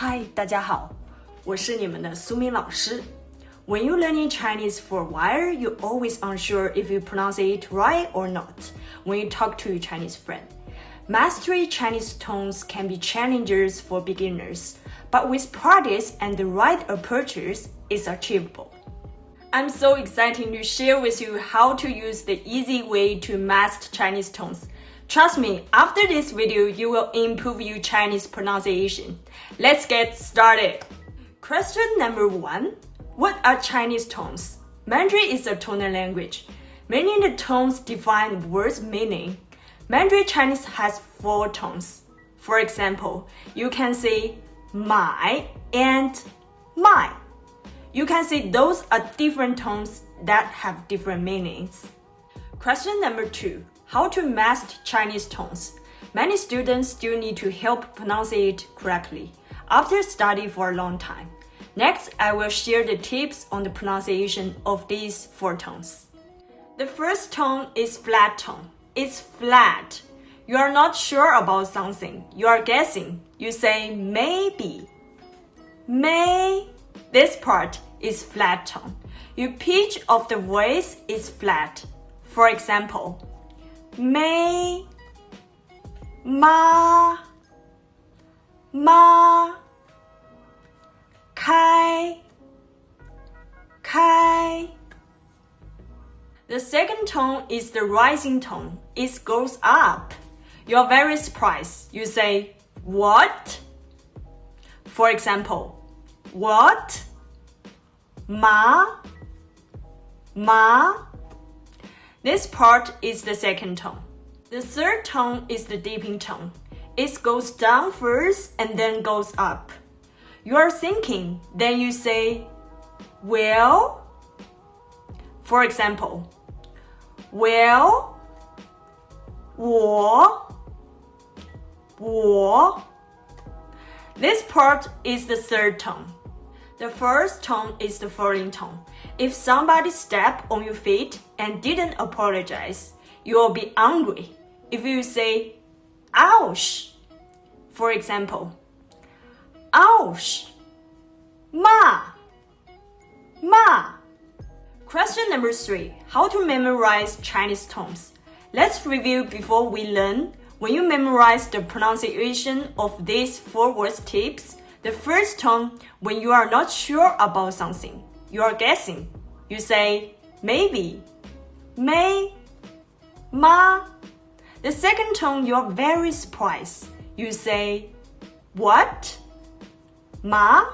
Hi， 大家好，我是你们的苏明老师。When you're learning Chinese for a while, you're always unsure if you pronounce it right or not when you talk to your Chinese friend. Mastering Chinese tones can be challenges for beginners, but with practice and the right approaches, it's achievable. I'm so excited to share with you how to use the easy way to master Chinese tones. Trust me, after this video, you will improve your Chinese pronunciation. Let's get started. Question number 1. What are Chinese tones? Mandarin is a tonal language, meaning the tones define words' meaning. Mandarin Chinese has 4 tones. For example, you can say my and my. You can see those are different tones that have different meanings. Question number 2. How to master Chinese tones. Many students still need to help pronounce it correctly after studying for a long time. Next, I will share the tips on the pronunciation of these 4 tones. The first tone is flat tone. It's flat. You are not sure about something. You are guessing. You say maybe. May. This part is flat tone. Your pitch of the voice is flat. For example, may, ma, ma, kai, kai. The second tone is the rising tone. It goes up. You're very surprised. You say, what? For example, what? Ma, ma. This part is the second tone. The third tone is the deepening tone. It goes down first and then goes up. You are thinking, then you say, well. For example, well, 我. This part is the third tone. The first tone is the falling tone. If somebody stepped on your feet and didn't apologize, you'll be angry. If you say, ouch, for example, ouch, ma, ma. Question number 3. How to memorize Chinese tones. Let's review before we learn. When you memorize the pronunciation of these 4 words tips, the first tone, when you are not sure about something, you are guessing. You say, maybe, may, ma. The second tone, you are very surprised. You say, what? Ma.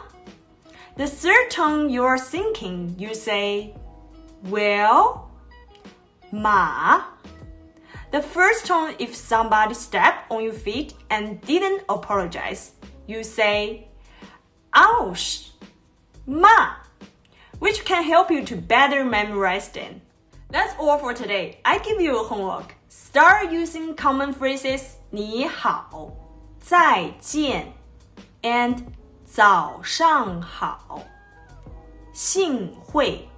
The third tone, you are thinking. You say, well, ma. The first tone, if somebody stepped on your feet and didn't apologize, you say, ouch, ma, which can help you to better memorize them. That's all for today. I give you a homework. Start using common phrases 你好, 再见, and 早上好, 幸会.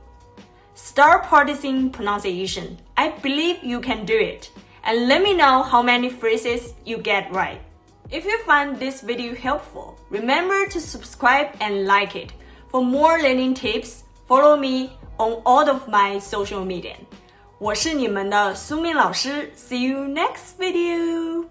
Start practicing pronunciation. I believe you can do it. And let me know how many phrases you get right. If you find this video helpful, remember to subscribe and like it. For more learning tips, follow me on all of my social media. 我是你们的苏明老师. See you next video.